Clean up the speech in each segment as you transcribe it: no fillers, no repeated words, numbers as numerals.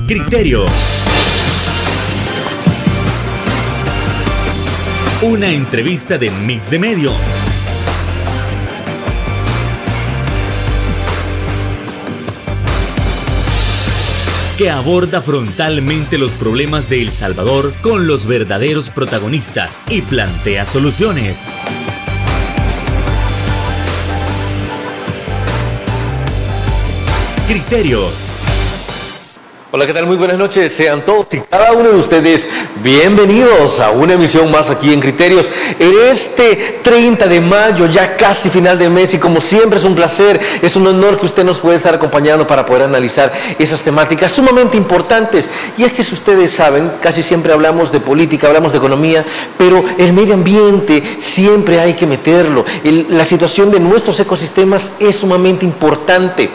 Criterio. Una entrevista de Mix de Medios. Que aborda frontalmente los problemas de El Salvador con los verdaderos protagonistas y plantea soluciones. Criterios. Hola, ¿qué tal? Muy buenas noches. Sean todos y cada uno de ustedes bienvenidos a una emisión más aquí en Criterios. En este 30 de mayo, ya casi final del mes, y como siempre es un placer, es un honor que usted nos pueda estar acompañando para poder analizar esas temáticas sumamente importantes. Y es que, si ustedes saben, casi siempre hablamos de política, hablamos de economía, pero el medio ambiente siempre hay que meterlo. La situación de nuestros ecosistemas es sumamente importante.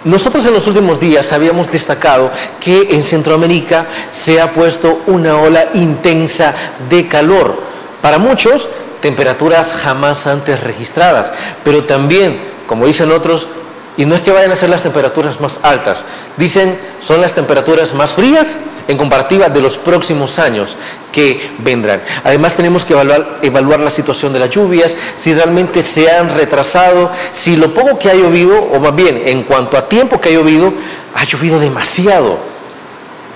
Nosotros en los últimos días habíamos destacado que en Centroamérica se ha puesto una ola intensa de calor. Para muchos, temperaturas jamás antes registradas, pero también, como dicen otros, y no es que vayan a ser las temperaturas más altas, dicen son las temperaturas más frías en comparativa de los próximos años que vendrán. Además, tenemos que evaluar la situación de las lluvias, si realmente se han retrasado, si lo poco que ha llovido, o más bien en cuanto a tiempo que ha llovido demasiado.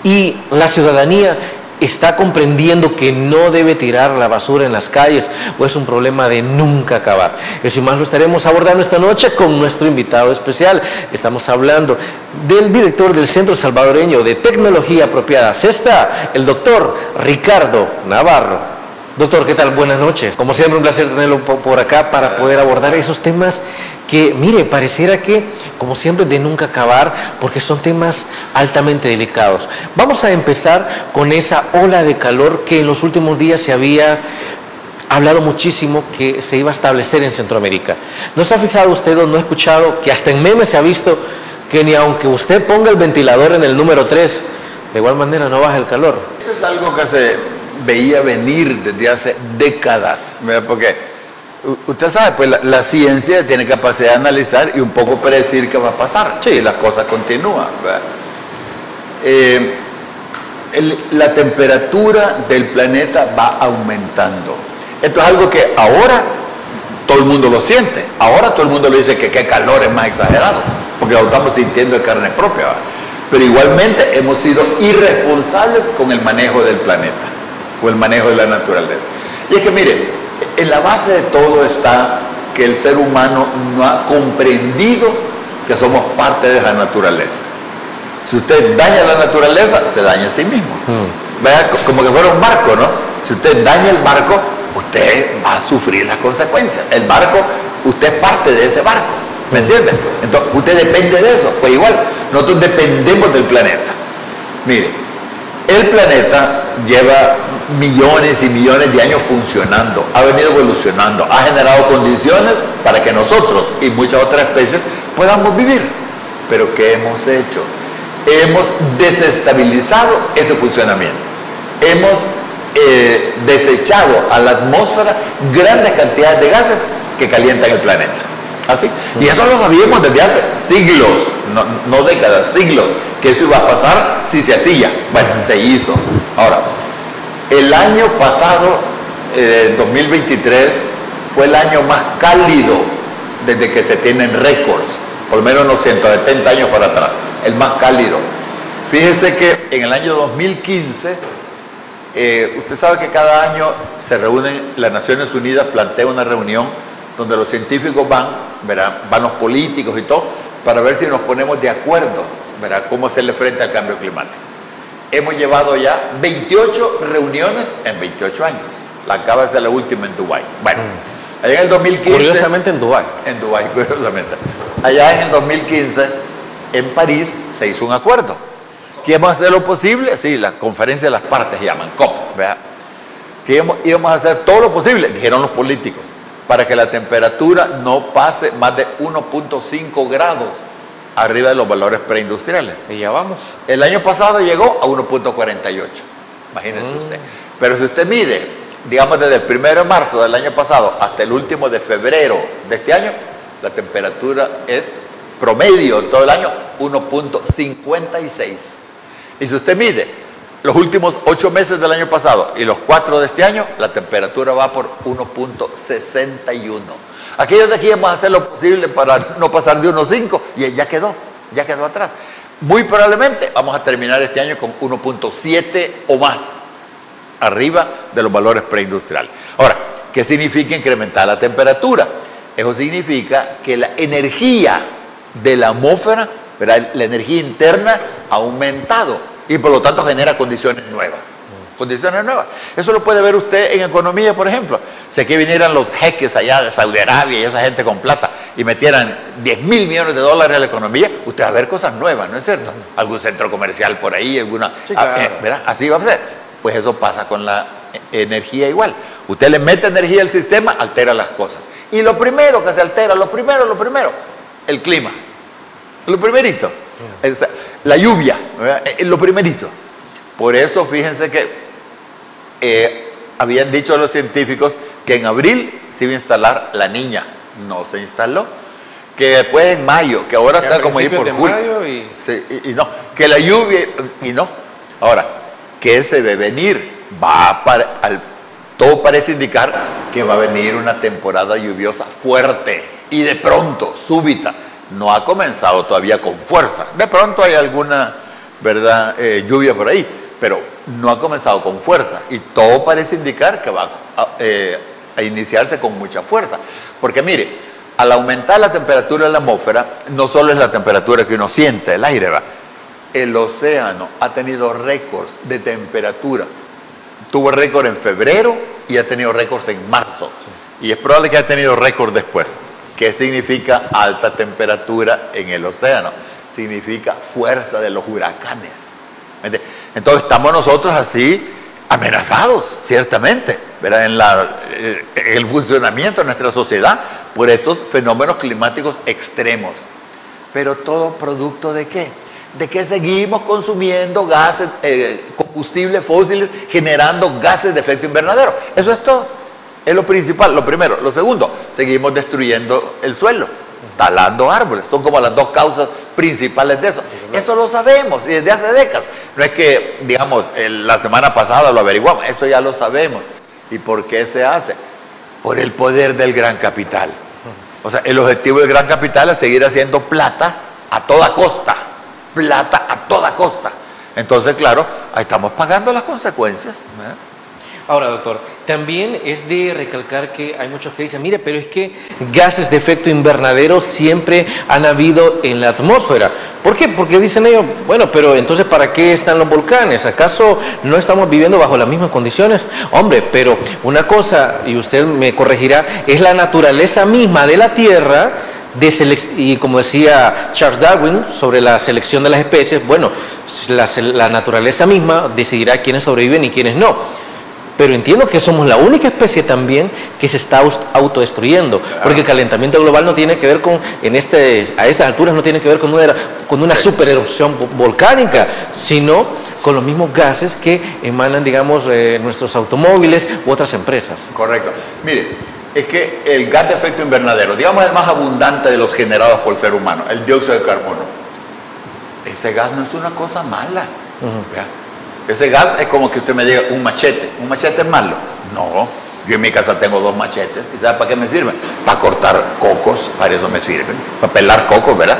Y la ciudadanía está comprendiendo que no debe tirar la basura en las calles, o es un problema de nunca acabar. Eso y más lo estaremos abordando esta noche con nuestro invitado especial. Estamos hablando del director del Centro Salvadoreño de Tecnología Apropiada, CESTA, el doctor Ricardo Navarro. Doctor, ¿qué tal? Buenas noches. Como siempre, un placer tenerlo por acá para poder abordar esos temas que, mire, pareciera que, como siempre, de nunca acabar, porque son temas altamente delicados. Vamos a empezar con esa ola de calor que en los últimos días se había hablado muchísimo que se iba a establecer en Centroamérica. ¿No se ha fijado usted o no ha escuchado que hasta en memes se ha visto que ni aunque usted ponga el ventilador en el número 3, de igual manera no baja el calor? Esto es algo que se veía venir desde hace décadas, ¿verdad? Porque usted sabe, pues la ciencia tiene capacidad de analizar y un poco predecir qué va a pasar, sí, y las cosas continúan, ¿verdad? La temperatura del planeta va aumentando. Esto es algo que ahora todo el mundo lo siente, ahora todo el mundo le dice que qué calor es más exagerado, porque lo estamos sintiendo de carne propia, ¿verdad? Pero igualmente hemos sido irresponsables con el manejo del planeta o el manejo de la naturaleza. Y es que, mire, en la base de todo está que el ser humano no ha comprendido que somos parte de la naturaleza. Si usted daña la naturaleza, se daña a sí mismo. Vea, como que fuera un barco, ¿no? Si usted daña el barco, usted va a sufrir las consecuencias. El barco, usted es parte de ese barco, ¿me entiende? Entonces, usted depende de eso. Pues igual, nosotros dependemos del planeta. Mire, el planeta lleva millones y millones de años funcionando, ha venido evolucionando, ha generado condiciones para que nosotros y muchas otras especies podamos vivir. Pero ¿qué hemos hecho? Hemos desestabilizado ese funcionamiento. Hemos desechado a la atmósfera grandes cantidades de gases que calientan el planeta. ¿Así? Y eso lo sabíamos desde hace siglos, no décadas, siglos, que eso iba a pasar si se hacía. Bueno, se hizo. Ahora, el año pasado, 2023, fue el año más cálido desde que se tienen récords, por lo menos unos 170 años para atrás, el más cálido. Fíjese que en el año 2015, usted sabe que cada año se reúnen, las Naciones Unidas plantea una reunión donde los científicos van los políticos y todo, para ver si nos ponemos de acuerdo, cómo hacerle frente al cambio climático. Hemos llevado ya 28 reuniones en 28 años. La acaba de ser la última en Dubái. Bueno, allá en el 2015... Curiosamente en Dubái. En Dubái, curiosamente. Allá en el 2015, en París, se hizo un acuerdo. ¿Que íbamos a hacer lo posible? Sí, la conferencia de las partes llaman, COP, ¿verdad? Que íbamos a hacer todo lo posible, dijeron los políticos, para que la temperatura no pase más de 1.5 grados arriba de los valores preindustriales. Y ya vamos. El año pasado llegó a 1.48, imagínense usted. Pero si usted mide, digamos desde el 1 de marzo del año pasado hasta el último de febrero de este año, la temperatura es promedio todo el año 1.56. Y si usted mide los últimos 8 meses del año pasado y los 4 de este año, la temperatura va por 1.61. Aquellos de aquí vamos a hacer lo posible para no pasar de 1.5 y ya quedó atrás. Muy probablemente vamos a terminar este año con 1.7 o más, arriba de los valores preindustriales. Ahora, ¿qué significa incrementar la temperatura? Eso significa que la energía de la atmósfera, ¿verdad?, la energía interna ha aumentado y por lo tanto genera condiciones nuevas. Condiciones nuevas. Eso lo puede ver usted en economía, por ejemplo. Si aquí vinieran los jeques allá de Saudi Arabia y esa gente con plata y metieran 10.000 millones de dólares a la economía, usted va a ver cosas nuevas, ¿no es cierto? Algún centro comercial por ahí, alguna, sí, claro. ¿Verdad? Así va a ser. Pues eso pasa con la energía igual. Usted le mete energía al sistema, altera las cosas. Y lo primero que se altera, lo primero, el clima. Lo primerito. La lluvia, ¿verdad? Lo primerito. Por eso, fíjense que habían dicho los científicos que en abril se iba a instalar la niña. No se instaló. Que después en mayo, que ahora está como ahí por julio. Sí, y no, que la lluvia, y no. Ahora, ¿qué se debe venir? Todo parece indicar que va a venir una temporada lluviosa fuerte y de pronto, súbita. No ha comenzado todavía con fuerza. De pronto hay alguna, ¿verdad?, lluvia por ahí, pero no ha comenzado con fuerza. Y todo parece indicar que va a iniciarse con mucha fuerza. Porque mire, al aumentar la temperatura de la atmósfera, no solo es la temperatura que uno siente, el aire va. El océano ha tenido récords de temperatura. Tuvo récord en febrero y ha tenido récords en marzo. Sí. Y es probable que haya tenido récord después. ¿Qué significa alta temperatura en el océano? Significa fuerza de los huracanes. Entonces estamos nosotros así amenazados, ciertamente, ¿verdad?, en el funcionamiento de nuestra sociedad por estos fenómenos climáticos extremos. Pero todo producto ¿de qué? De que seguimos consumiendo gases, combustibles fósiles, generando gases de efecto invernadero. Eso es todo. Es lo principal, lo primero. Lo segundo, seguimos destruyendo el suelo, talando árboles. Son como las dos causas principales de eso. Eso lo sabemos y desde hace décadas. No es que, digamos, la semana pasada lo averiguamos, eso ya lo sabemos. ¿Y por qué se hace? Por el poder del gran capital. O sea, el objetivo del gran capital es seguir haciendo plata a toda costa. Plata a toda costa. Entonces, claro, ahí estamos pagando las consecuencias, ¿verdad? Ahora, doctor, también es de recalcar que hay muchos que dicen, mire, pero es que gases de efecto invernadero siempre han habido en la atmósfera. ¿Por qué? Porque dicen ellos, bueno, pero entonces ¿para qué están los volcanes? ¿Acaso no estamos viviendo bajo las mismas condiciones? Hombre, pero una cosa, y usted me corregirá, es la naturaleza misma de la Tierra, y como decía Charles Darwin sobre la selección de las especies, bueno, la naturaleza misma decidirá quiénes sobreviven y quiénes no. Pero entiendo que somos la única especie también que se está autodestruyendo, claro. Porque el calentamiento global no tiene que ver con, a estas alturas no tiene que ver con una supererupción volcánica, sino con los mismos gases que emanan, digamos, nuestros automóviles u otras empresas. Correcto. Mire, es que el gas de efecto invernadero, digamos el más abundante de los generados por el ser humano, el dióxido de carbono, ese gas no es una cosa mala. ¿Vea? Ese gas es como que usted me diga un machete es malo. No, yo en mi casa tengo 2 machetes. ¿Y sabe para qué me sirven? Para cortar cocos, para eso me sirven. Para pelar cocos, ¿verdad?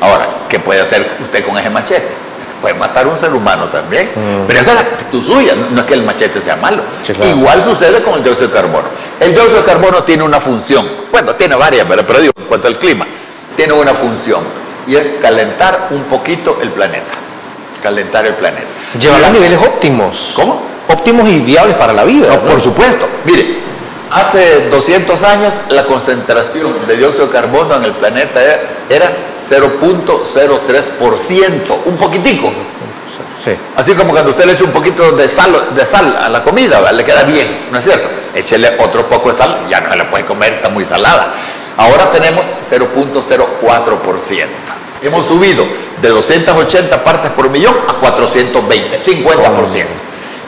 Ahora, ¿qué puede hacer usted con ese machete? Puede matar a un ser humano también. Pero esa es la actitud suya, no es que el machete sea malo. Sí, claro. Igual sucede con el dióxido de carbono. El dióxido de carbono tiene una función. Bueno, tiene varias, pero digo, en cuanto al clima, tiene una función. Y es calentar un poquito el planeta. Calentar el planeta. Llevar a niveles óptimos. ¿Cómo? Óptimos y viables para la vida. No, ¿no? Por supuesto. Mire, hace 200 años la concentración de dióxido de carbono en el planeta era 0.03%, un poquitico. Sí. Así como cuando usted le echa un poquito de sal a la comida, ¿verdad?, le queda bien, ¿no es cierto? Échele otro poco de sal, ya no se la puede comer, está muy salada. Ahora tenemos 0.04%. Hemos subido de 280 partes por millón a 420, 50%.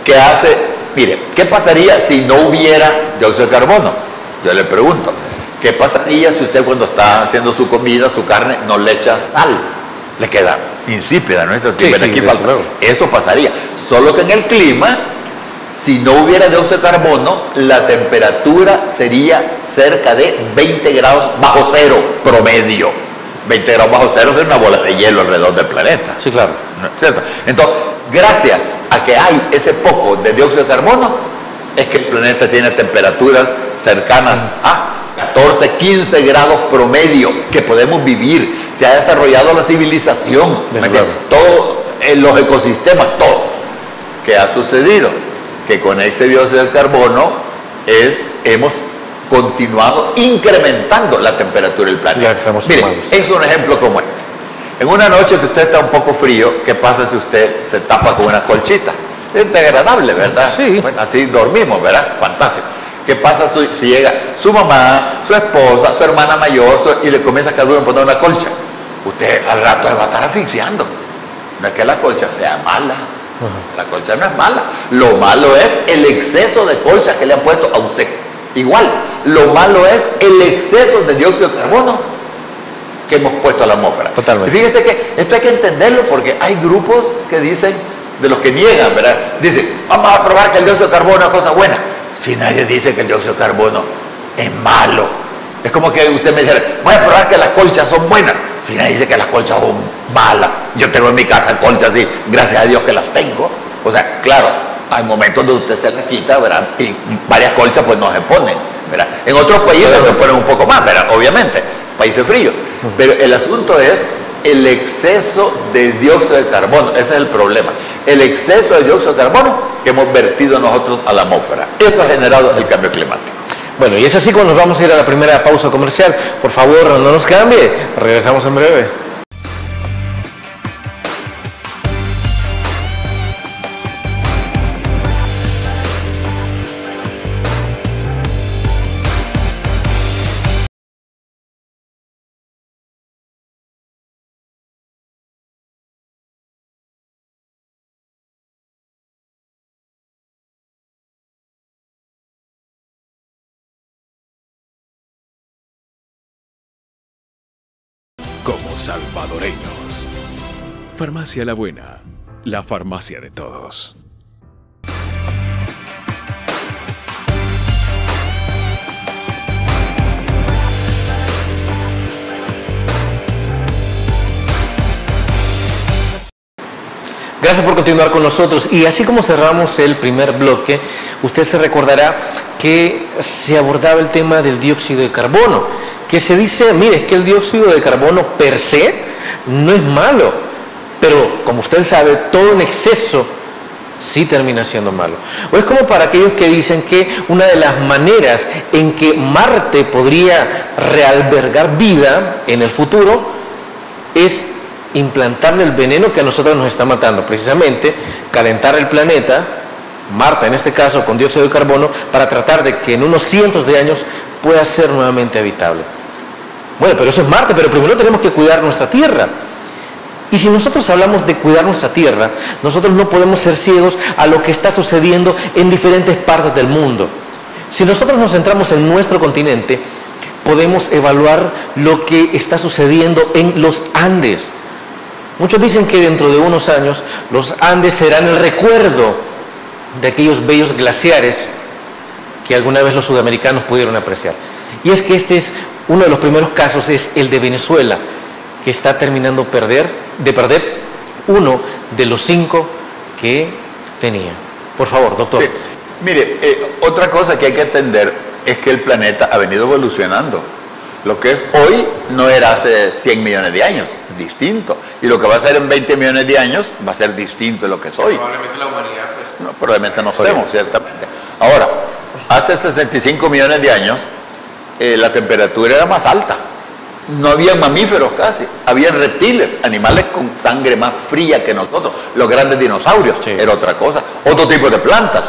¿Qué hace? Mire, ¿qué pasaría si no hubiera dióxido de carbono? Yo le pregunto, ¿qué pasaría si usted cuando está haciendo su comida, su carne, no le echa sal? Le queda insípida en nuestro tiempo. Sí, Aquí sí, falta. Eso pasaría. Solo que en el clima, si no hubiera dióxido de carbono, la temperatura sería cerca de 20 grados bajo cero promedio. 20 grados bajo cero es una bola de hielo alrededor del planeta. Sí, claro. ¿Cierto? Entonces, gracias a que hay ese poco de dióxido de carbono, es que el planeta tiene temperaturas cercanas a 14, 15 grados promedio que podemos vivir. Se ha desarrollado la civilización, todos los ecosistemas, todo. ¿Qué ha sucedido? Que con ese dióxido de carbono hemos continuado incrementando la temperatura del planeta. Mire, es un ejemplo como este. En una noche que usted está un poco frío, ¿qué pasa si usted se tapa con una colchita? Es agradable, ¿verdad? Sí. Bueno, así dormimos, ¿verdad? Fantástico. ¿Qué pasa si llega su mamá, su esposa, su hermana mayor y le comienza a caer poner una colcha? Usted al rato se va a estar asfixiando. No es que la colcha sea mala. La colcha no es mala. Lo malo es el exceso de colcha que le han puesto a usted. Igual, lo malo es el exceso de dióxido de carbono que hemos puesto a la atmósfera. Totalmente. Y fíjese que esto hay que entenderlo porque hay grupos que dicen, de los que niegan, ¿verdad? Dicen, vamos a probar que el dióxido de carbono es cosa buena. Si nadie dice que el dióxido de carbono es malo. Es como que usted me dijera, voy a probar que las colchas son buenas. Si nadie dice que las colchas son malas. Yo tengo en mi casa colchas y gracias a Dios que las tengo. O sea, claro, hay momentos donde usted se las quita, ¿verdad? Y varias colchas pues no se ponen, ¿verdad? En otros países se ponen un poco más, ¿verdad? Obviamente, países fríos. Pero el asunto es el exceso de dióxido de carbono. Ese es el problema. El exceso de dióxido de carbono que hemos vertido nosotros a la atmósfera. Eso ha generado el cambio climático. Bueno, y es así como nos vamos a ir a la primera pausa comercial. Por favor, no nos cambie. Regresamos en breve. Como salvadoreños. Farmacia La Buena, la farmacia de todos. Gracias por continuar con nosotros. Y así como cerramos el primer bloque, usted se recordará que se abordaba el tema del dióxido de carbono, que se dice, mire, es que el dióxido de carbono per se no es malo, pero como usted sabe, todo en exceso sí termina siendo malo. O es como para aquellos que dicen que una de las maneras en que Marte podría realbergar vida en el futuro es implantarle el veneno que a nosotros nos está matando, precisamente calentar el planeta, Marte en este caso, con dióxido de carbono, para tratar de que en unos cientos de años pueda ser nuevamente habitable. Bueno, pero eso es Marte, pero primero tenemos que cuidar nuestra Tierra. Y si nosotros hablamos de cuidar nuestra Tierra, nosotros no podemos ser ciegos a lo que está sucediendo en diferentes partes del mundo. Si nosotros nos centramos en nuestro continente, podemos evaluar lo que está sucediendo en los Andes. Muchos dicen que dentro de unos años los Andes serán el recuerdo de aquellos bellos glaciares que alguna vez los sudamericanos pudieron apreciar. Y es que este es uno de los primeros casos, es el de Venezuela, que está terminando de perder uno de los 5 que tenía. Por favor, doctor. Sí. Mire, otra cosa que hay que entender es que el planeta ha venido evolucionando. Lo que es hoy no era hace 100 millones de años, distinto. Y lo que va a ser en 20 millones de años va a ser distinto de lo que es hoy. Probablemente la humanidad, pues... No, probablemente no estemos, ciertamente. Ahora, hace 65 millones de años, la temperatura era más alta. No había mamíferos casi, habían reptiles, animales con sangre más fría que nosotros. Los grandes dinosaurios, sí, era otra cosa. Otro tipo de plantas.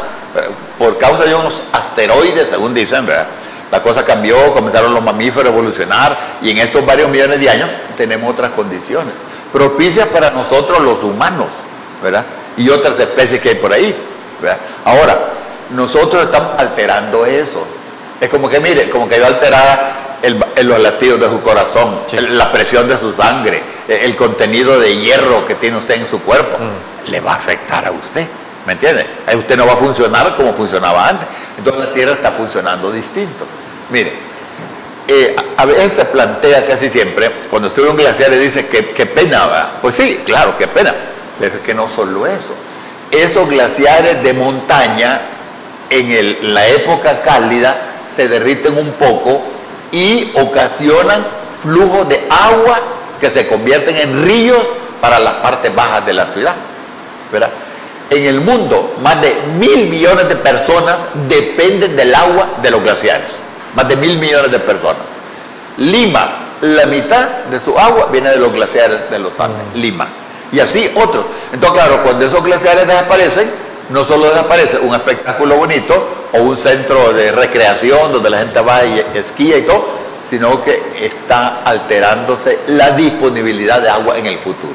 Por causa de unos asteroides, según dicen, ¿verdad? La cosa cambió, comenzaron los mamíferos a evolucionar y en estos varios millones de años tenemos otras condiciones propicias para nosotros los humanos, ¿verdad? Y otras especies que hay por ahí, ¿verdad? Ahora, nosotros estamos alterando eso. Es como que, mire, como que yo alterara los latidos de su corazón, sí, la presión de su sangre, el contenido de hierro que tiene usted en su cuerpo, le va a afectar a usted, ¿me entiende? Ahí usted no va a funcionar como funcionaba antes. Entonces la Tierra está funcionando distinto. Mire, a veces se plantea casi siempre, cuando estuve en un glaciar y dice que qué pena, ¿verdad? Pues sí, claro, qué pena, pero es que no solo eso. Esos glaciares de montaña en la época cálida se derriten un poco y ocasionan flujos de agua que se convierten en ríos para las partes bajas de la ciudad, ¿verdad? En el mundo, más de 1.000 millones de personas dependen del agua de los glaciares. Más de 1.000 millones de personas. Lima, la mitad de su agua viene de los glaciares de los Andes. Lima. Y así otros. Entonces, claro, cuando esos glaciares desaparecen, no solo desaparece un espectáculo bonito o un centro de recreación donde la gente va y esquía y todo, sino que está alterándose la disponibilidad de agua en el futuro.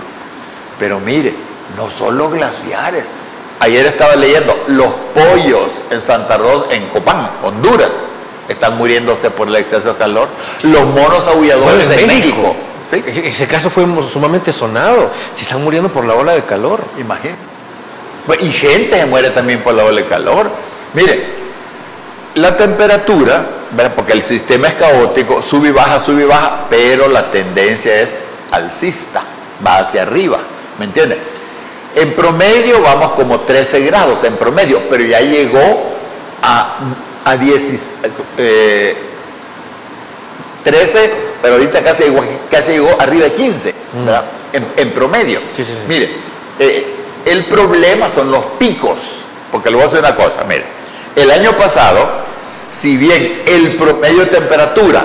Pero mire, no solo glaciares. Ayer estaba leyendo, los pollos en Santa Rosa, en Copán, Honduras, están muriéndose por el exceso de calor. Los monos aulladores en México. ¿Sí? Ese caso fue sumamente sonado. Se están muriendo por la ola de calor. Imagínense. Y gente se muere también por la ola de calor. Mire, la temperatura, ¿verdad? Porque el sistema es caótico, sube y baja, pero la tendencia es alcista, va hacia arriba, ¿me entiende? En promedio vamos como 13 grados en promedio, pero ya llegó a 13, pero ahorita casi llegó arriba de 15, ¿verdad? En promedio. Sí. Mire, el problema son los picos, porque le voy a decir una cosa, mire, el año pasado, si bien el promedio de temperatura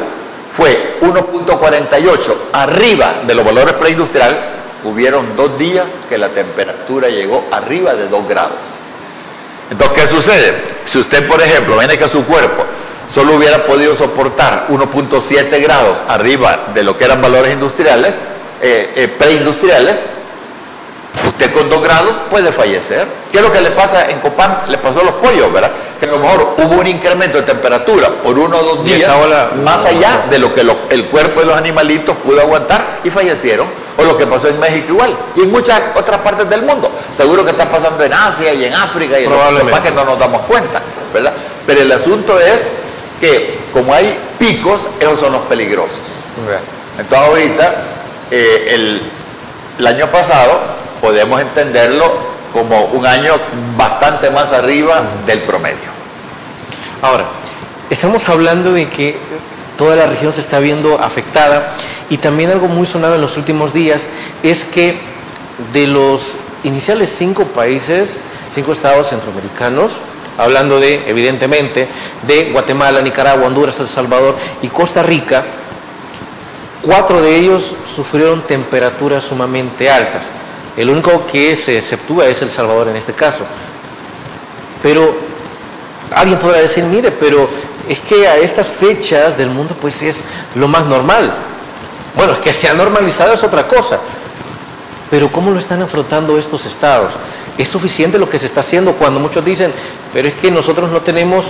fue 1.48 arriba de los valores preindustriales, hubieron 2 días que la temperatura llegó arriba de 2 grados. Entonces, ¿qué sucede? Si usted, por ejemplo, viene que su cuerpo solo hubiera podido soportar 1.7 grados arriba de lo que eran valores industriales, preindustriales, usted con 2 grados puede fallecer. ¿Qué es lo que le pasa en Copán? Le pasó a los pollos, ¿verdad? Que a lo mejor hubo un incremento de temperatura por 1 o 2 días, más allá de lo que el cuerpo de los animalitos pudo aguantar y fallecieron. O lo que pasó en México igual, y en muchas otras partes del mundo. Seguro que está pasando en Asia y en África, y en los demás que no nos damos cuenta, ¿verdad? Pero el asunto es que como hay picos, esos son los peligrosos. Entonces ahorita, el año pasado, podemos entenderlo como un año bastante más arriba del promedio. Ahora, estamos hablando de que toda la región se está viendo afectada, y también algo muy sonado en los últimos días es que de los iniciales 5 países, 5 estados centroamericanos, hablando evidentemente, de Guatemala, Nicaragua, Honduras, El Salvador y Costa Rica, 4 de ellos sufrieron temperaturas sumamente altas. El único que se exceptúa es El Salvador en este caso. Pero alguien podrá decir, mire, pero es que a estas fechas del mundo pues es lo más normal. Bueno, es que se ha normalizado es otra cosa. Pero ¿cómo lo están afrontando estos estados? ¿Es suficiente lo que se está haciendo cuando muchos dicen, pero es que nosotros no tenemos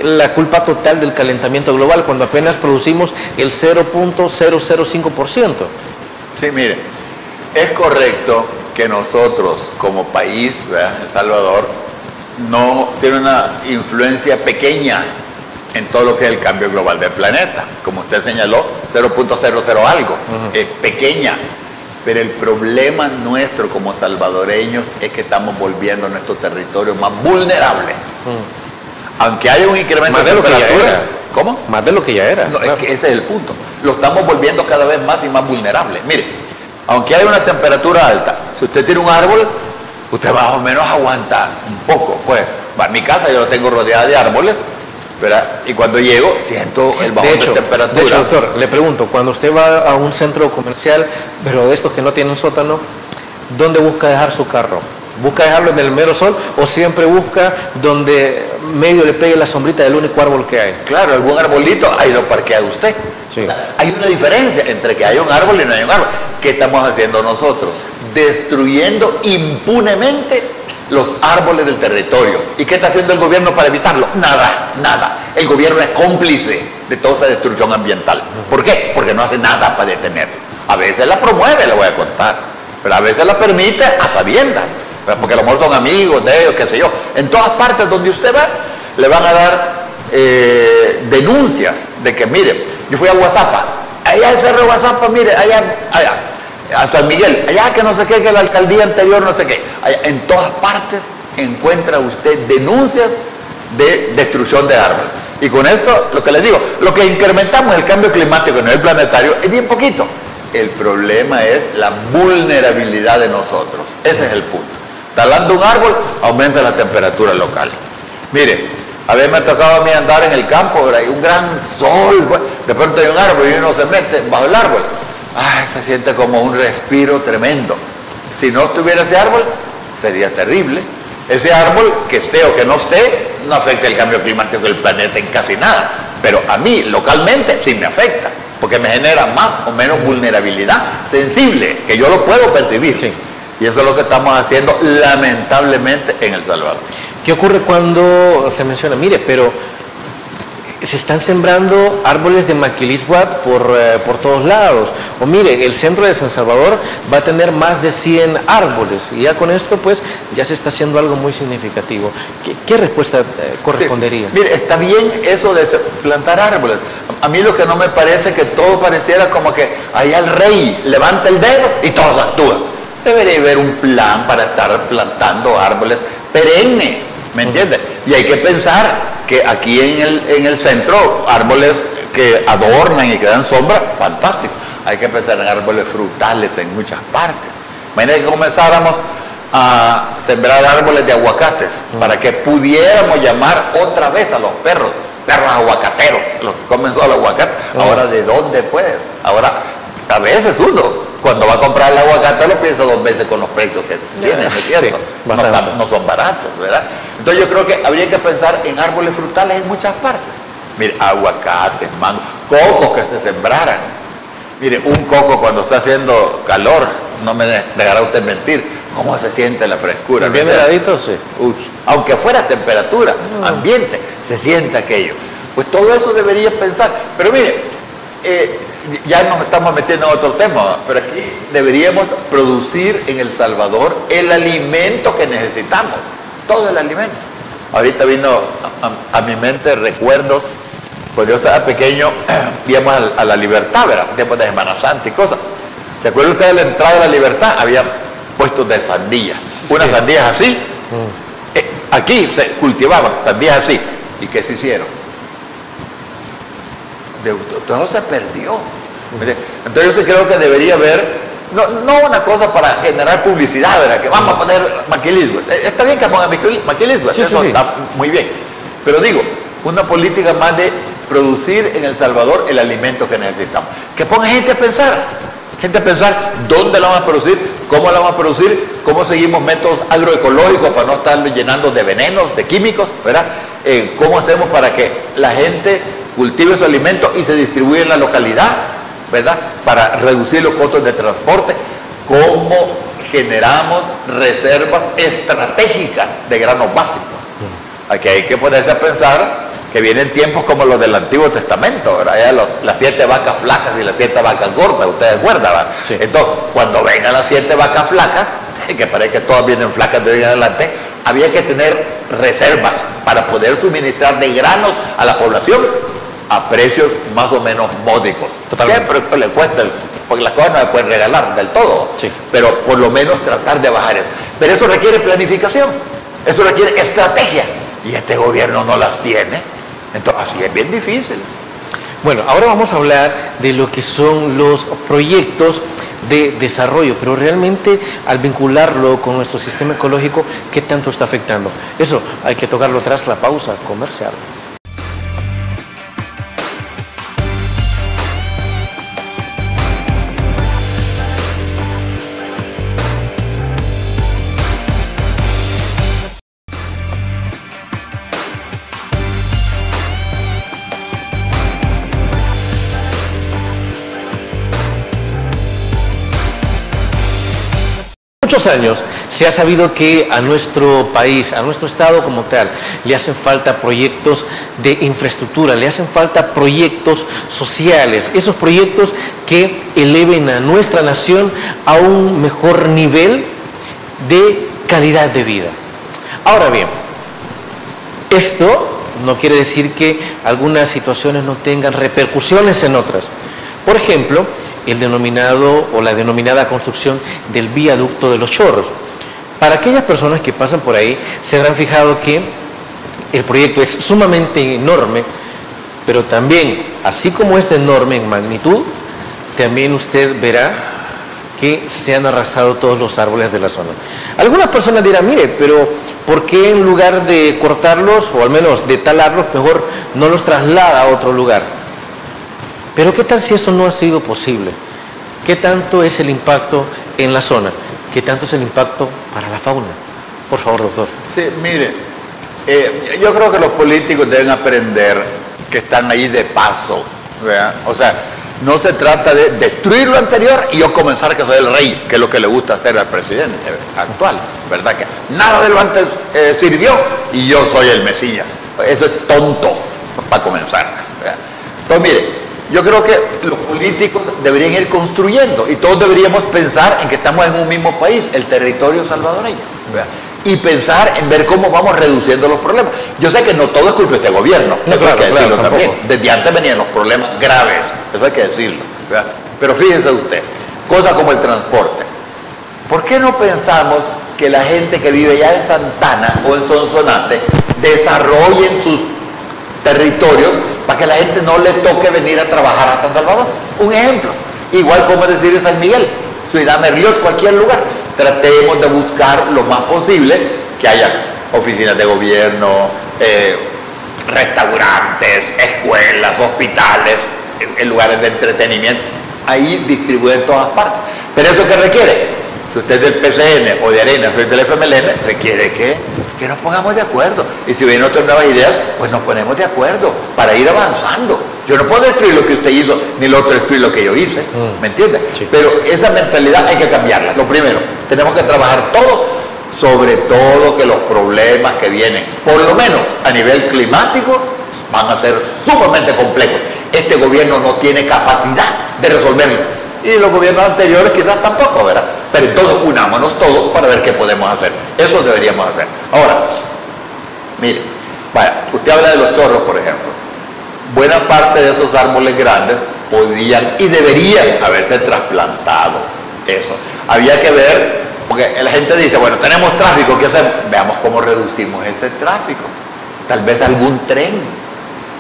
la culpa total del calentamiento global, cuando apenas producimos el 0.005%? Sí, mire, es correcto que nosotros como país, ¿verdad? El Salvador, no tiene una influencia pequeña en todo lo que es el cambio global del planeta. Como usted señaló, 0.00 algo, es pequeña. Pero el problema nuestro como salvadoreños es que estamos volviendo nuestro territorio más vulnerable. Aunque haya un incremento más de temperatura. ¿Cómo? Más de lo que ya era. No, claro. Es que ese es el punto. Lo estamos volviendo cada vez más y más vulnerable. Mire, aunque haya una temperatura alta, si usted tiene un árbol, usted más o menos aguanta un poco, pues. En mi casa yo lo tengo rodeada de árboles, ¿verdad? Y cuando llego, siento el bajón de temperatura. De hecho, doctor, le pregunto, cuando usted va a un centro comercial, pero de estos que no tienen sótano, ¿dónde busca dejar su carro? ¿Busca dejarlo en el mero sol o siempre busca donde medio le pegue la sombrita del único árbol que hay? Claro, algún arbolito, ahí lo parquea usted. Sí. O sea, hay una diferencia entre que haya un árbol y no hay un árbol. ¿Qué estamos haciendo nosotros? Destruyendo impunemente los árboles del territorio. ¿Y qué está haciendo el gobierno para evitarlo? Nada, nada. El gobierno es cómplice de toda esa destrucción ambiental. ¿Por qué? Porque no hace nada para detenerlo. A veces la promueve, le voy a contar, pero a veces la permite a sabiendas, porque a lo mejor son amigos de ellos, qué sé yo. En todas partes donde usted va, le van a dar denuncias de que, mire, yo fui a Guazapa, allá el cerro de Guazapa, mire, allá, a San Miguel, allá que no sé qué, que la alcaldía anterior no sé qué. Allá, en todas partes encuentra usted denuncias de destrucción de árboles. Y con esto, lo que les digo, lo que incrementamos el cambio climático a nivel planetario es bien poquito. El problema es la vulnerabilidad de nosotros. Ese es el punto. Talando un árbol, aumenta la temperatura local. Mire, a veces me ha tocado a mí andar en el campo, hay un gran sol, de pronto hay un árbol y uno se mete bajo el árbol. Ay, se siente como un respiro tremendo. Si no estuviera ese árbol, sería terrible. Ese árbol, que esté o que no esté, no afecta el cambio climático del planeta en casi nada. Pero a mí, localmente, sí me afecta, porque me genera más o menos vulnerabilidad sensible, que yo lo puedo percibir. Sí. Y eso es lo que estamos haciendo, lamentablemente, en El Salvador. ¿Qué ocurre cuando se menciona, mire, pero se están sembrando árboles de maquilisguat por todos lados? O mire, el centro de San Salvador va a tener más de 100 árboles, y ya con esto pues ya se está haciendo algo muy significativo. ¿Qué respuesta correspondería? Sí. Mire, está bien eso de plantar árboles. A mí lo que no me parece que todo pareciera como que allá el rey levanta el dedo y todos actúan. Debería haber un plan para estar plantando árboles perenne, ¿me entiendes? Y hay que pensar que aquí en el centro, árboles que adornan y que dan sombra, fantástico. Hay que pensar en árboles frutales en muchas partes. Imagínate que comenzáramos a sembrar árboles de aguacates para que pudiéramos llamar otra vez a los perros aguacateros, los que comen solo aguacate. Ahora, ¿de dónde pues? Ahora, a veces uno, cuando va a comprar el aguacate, lo piensa 2 veces con los precios que tienen, ¿no es cierto? Sí, no son baratos, ¿verdad? Entonces yo creo que habría que pensar en árboles frutales en muchas partes. Mire, aguacates, mangos, cocos que se sembraran. Mire, un coco cuando está haciendo calor, no me dejará usted mentir, ¿cómo se siente la frescura? Bien heladito, sí. Uy, aunque fuera temperatura, ambiente, se siente aquello. Pues todo eso debería pensar. Pero mire, ya nos estamos metiendo en otro tema, pero aquí deberíamos producir en El Salvador el alimento que necesitamos, todo el alimento. Ahorita vino a mi mente recuerdos, cuando yo estaba pequeño, íbamos a la Libertad, ¿verdad? Tiempos de Semana Santa y cosas. ¿Se acuerdan ustedes de la entrada de la Libertad? Había puestos de sandías, unas sandías así. Aquí se cultivaban sandías así. ¿Y qué se hicieron? Todo se perdió. Entonces yo creo que debería haber, no una cosa para generar publicidad, ¿verdad? Que vamos a poner maquilismo. Está bien que pongan maquilismo, eso está muy bien. Pero digo, una política más de producir en El Salvador el alimento que necesitamos. Que ponga gente a pensar dónde la vamos a producir, cómo la vamos a producir, cómo seguimos métodos agroecológicos para no estar llenando de venenos, de químicos, ¿verdad? Cómo hacemos para que la gente cultive su alimento y se distribuya en la localidad, ¿verdad? Para reducir los costos de transporte. Cómo generamos reservas estratégicas de granos básicos. Aquí hay que ponerse a pensar que vienen tiempos como los del Antiguo Testamento, ¿verdad? Ya las 7 vacas flacas y las 7 vacas gordas, ustedes recuerdan, ¿verdad? Sí. Entonces, cuando vengan las 7 vacas flacas, que parece que todas vienen flacas de hoy en adelante, había que tener reservas para poder suministrar de granos a la población a precios más o menos módicos. Totalmente. Siempre le cuesta, porque las cosas no se pueden regalar del todo, sí, pero por lo menos tratar de bajar eso. Pero eso requiere planificación, eso requiere estrategia, y este gobierno no las tiene. Entonces, así es bien difícil. Bueno, ahora vamos a hablar de lo que son los proyectos de desarrollo, pero realmente al vincularlo con nuestro sistema ecológico, ¿qué tanto está afectando? Eso hay que tocarlo tras la pausa comercial. muchos años se ha sabido que a nuestro país, a nuestro estado como tal, le hacen falta proyectos de infraestructura, le hacen falta proyectos sociales, esos proyectos que eleven a nuestra nación a un mejor nivel de calidad de vida. Ahora bien, esto no quiere decir que algunas situaciones no tengan repercusiones en otras. Por ejemplo, el denominado o la denominada construcción del viaducto de Los Chorros. Para aquellas personas que pasan por ahí, se habrán fijado que el proyecto es sumamente enorme, pero también, así como es enorme en magnitud, también usted verá que se han arrasado todos los árboles de la zona. Algunas personas dirán, mire, pero ¿por qué en lugar de cortarlos, o al menos de talarlos, mejor no los traslada a otro lugar? Pero ¿qué tal si eso no ha sido posible? ¿Qué tanto es el impacto en la zona? ¿Qué tanto es el impacto para la fauna? Por favor, doctor. Sí, mire, yo creo que los políticos deben aprender que están ahí de paso, ¿verdad? O sea, no se trata de destruir lo anterior y yo comenzar que soy el rey, que es lo que le gusta hacer al presidente actual, ¿verdad? Que nada de lo antes sirvió y yo soy el Mesías. Eso es tonto para comenzar, ¿verdad? Entonces, mire, yo creo que los políticos deberían ir construyendo y todos deberíamos pensar en que estamos en un mismo país, el territorio salvadoreño, ¿verdad? Y pensar en ver cómo vamos reduciendo los problemas. Yo sé que no todo es culpa de este gobierno, no, eso hay que decirlo tampoco. también. Desde antes venían los problemas graves, eso hay que decirlo, ¿verdad? Pero fíjense usted, cosas como el transporte. ¿Por qué no pensamos que la gente que vive ya en Santana o en Sonsonate desarrollen sus territorios para que la gente no le toque venir a trabajar a San Salvador? Un ejemplo, igual como decir en San Miguel, Ciudad Merliot, cualquier lugar. Tratemos de buscar lo más posible que haya oficinas de gobierno, restaurantes, escuelas, hospitales, lugares de entretenimiento, ahí distribuido en todas partes. Pero ¿eso qué requiere? Si usted es del PCN o de Arena, soy del FMLN, requiere que nos pongamos de acuerdo. Y si vienen otras nuevas ideas, pues nos ponemos de acuerdo para ir avanzando. Yo no puedo destruir lo que usted hizo, ni el otro destruir lo que yo hice, ¿me entiende? Sí. Pero esa mentalidad hay que cambiarla. Lo primero, tenemos que trabajar todos, sobre todo que los problemas que vienen, por lo menos a nivel climático, van a ser sumamente complejos. Este gobierno no tiene capacidad de resolverlo. Y los gobiernos anteriores quizás tampoco, ¿verdad? Pero entonces unámonos todos para ver qué podemos hacer. Eso deberíamos hacer. Ahora, mire, vaya, usted habla de los chorros, por ejemplo. Buena parte de esos árboles grandes podían y deberían haberse trasplantado. Eso. Había que ver, porque la gente dice, bueno, tenemos tráfico, ¿qué hacemos? Veamos cómo reducimos ese tráfico. Tal vez algún tren,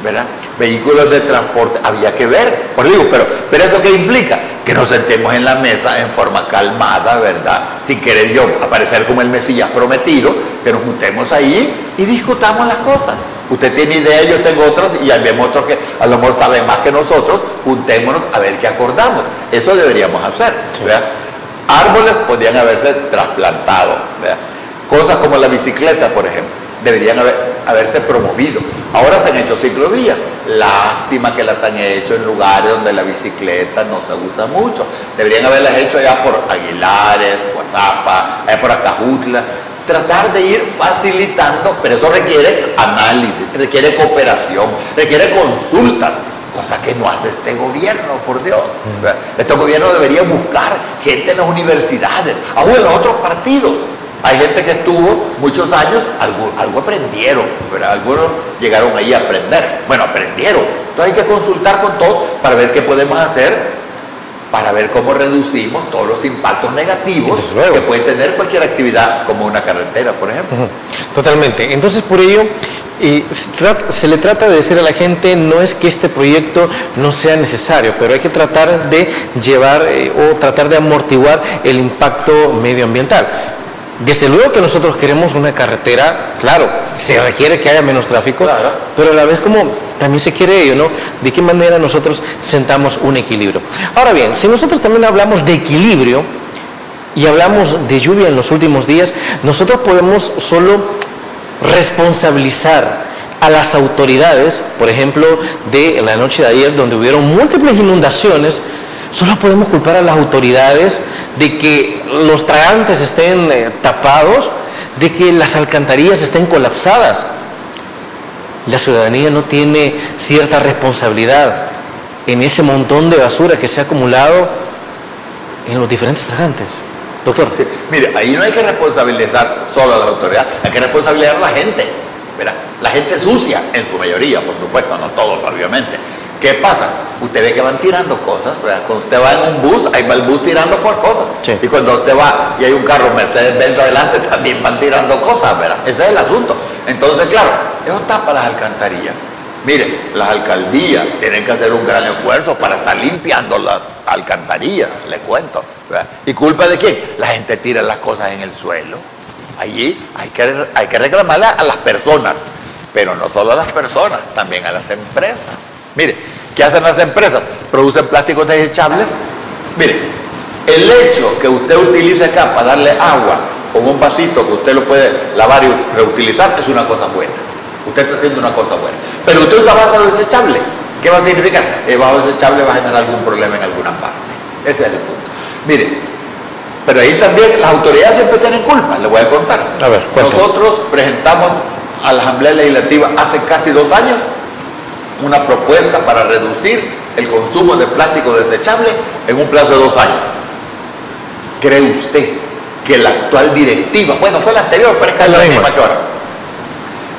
¿verdad? Vehículos de transporte, había que ver, por digo, pero ¿eso qué implica? Que nos sentemos en la mesa en forma calmada, ¿verdad? Sin querer yo aparecer como el Mesías prometido, que nos juntemos ahí y discutamos las cosas. Usted tiene ideas, yo tengo otras, y hay otros que a lo mejor saben más que nosotros, juntémonos a ver qué acordamos. Eso deberíamos hacer, ¿verdad? Árboles podrían haberse trasplantado, ¿verdad? Cosas como la bicicleta, por ejemplo, deberían haberse promovido. Ahora se han hecho ciclovías. Lástima que las han hecho en lugares donde la bicicleta no se usa mucho. Deberían haberlas hecho allá por Aguilares, Guazapa, allá por Acajutla. Tratar de ir facilitando, pero eso requiere análisis, requiere cooperación, requiere consultas, cosa que no hace este gobierno, por Dios. Este gobierno debería buscar gente en las universidades, aún en los otros partidos. Hay gente que estuvo muchos años, algo aprendieron, ¿verdad? Algunos llegaron ahí a aprender. Bueno, aprendieron. Entonces hay que consultar con todos para ver qué podemos hacer, para ver cómo reducimos todos los impactos negativos que puede tener cualquier actividad, como una carretera, por ejemplo. Totalmente. Entonces, por ello, se le trata de decir a la gente, no es que este proyecto no sea necesario, pero hay que tratar de llevar o tratar de amortiguar el impacto medioambiental. Desde luego que nosotros queremos una carretera, claro, se requiere que haya menos tráfico, claro, pero a la vez como también se quiere ello, ¿no? ¿De qué manera nosotros sentamos un equilibrio? Ahora bien, si nosotros también hablamos de equilibrio y hablamos de lluvia en los últimos días, nosotros podemos solo responsabilizar a las autoridades, por ejemplo, de la noche de ayer, donde hubieron múltiples inundaciones, Solo podemos culpar a las autoridades de que los tragantes estén tapados, de que las alcantarillas estén colapsadas. La ciudadanía no tiene cierta responsabilidad en ese montón de basura que se ha acumulado en los diferentes tragantes. Doctor. Sí, mire, ahí no hay que responsabilizar solo a las autoridades, hay que responsabilizar a la gente, ¿verdad? La gente sucia, en su mayoría, por supuesto, no todos, obviamente. ¿Qué pasa? Usted ve que van tirando cosas, ¿verdad? Cuando usted va en un bus, ahí va el bus tirando por cosas. Sí. Y cuando usted va y hay un carro Mercedes-Benz adelante, también van tirando cosas, ¿verdad? Ese es el asunto. Entonces, claro, eso tapa las alcantarillas. Mire, las alcaldías tienen que hacer un gran esfuerzo para estar limpiando las alcantarillas, le cuento, ¿verdad? ¿Y culpa de quién? La gente tira las cosas en el suelo. Allí hay que reclamarle a las personas, pero no solo a las personas, también a las empresas. Mire, ¿qué hacen las empresas? Producen plásticos desechables. Mire, el hecho que usted utilice acá para darle agua con un vasito que usted lo puede lavar y reutilizar es una cosa buena. Usted está haciendo una cosa buena. Pero usted usa vaso desechable. ¿Qué va a significar? El vaso desechable va a generar algún problema en alguna parte. Ese es el punto. Mire, pero ahí también las autoridades siempre tienen culpa. Le voy a contar. A ver, nosotros presentamos a la Asamblea Legislativa hace casi 2 años una propuesta para reducir el consumo de plástico desechable en un plazo de 2 años. ¿Cree usted que la actual directiva, bueno, fue la anterior, pero es casi la misma que ahora,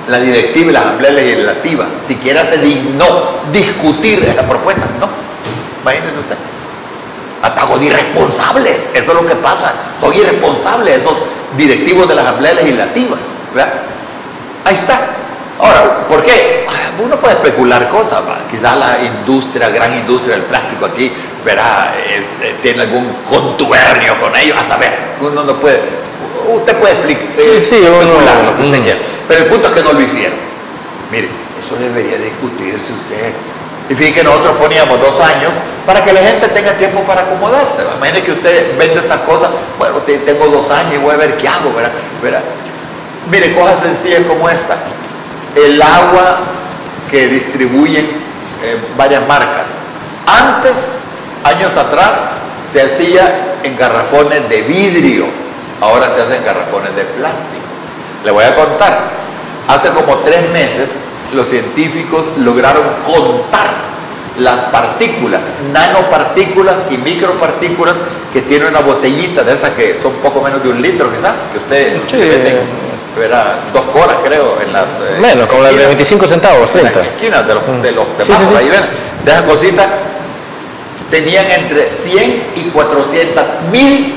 la directiva y la Asamblea Legislativa siquiera se dignó discutir esa propuesta? No, imagínese usted. Ataco de irresponsables, eso es lo que pasa, son irresponsables esos directivos de la Asamblea Legislativa, ¿verdad? Ahí está. Ahora, ¿por qué? Uno puede especular cosas, ¿verdad? Quizás la industria, gran industria del plástico aquí, verá, tiene algún contubernio con ellos, a saber, uno no puede, usted puede especular lo que usted quiera, pero el punto es que no lo hicieron. Mire, eso debería discutirse usted. Y fíjense que nosotros poníamos 2 años para que la gente tenga tiempo para acomodarse, ¿verdad? Imagine que usted vende esas cosas, bueno, tengo 2 años y voy a ver qué hago, ¿verdad? Mire, cosas sencillas como esta. El agua que distribuyen varias marcas. Antes, años atrás, se hacía en garrafones de vidrio. Ahora se hace en garrafones de plástico. Le voy a contar. Hace como 3 meses, los científicos lograron contar las partículas, nanopartículas y micropartículas que tiene una botellita de esas que son poco menos de 1 litro, quizás, que usted verá 2 coras, creo, en las menos, como las de 25 centavos, 30. En las esquinas de los semáforos, ahí ven, de esas cositas, tenían entre 100 y 400.000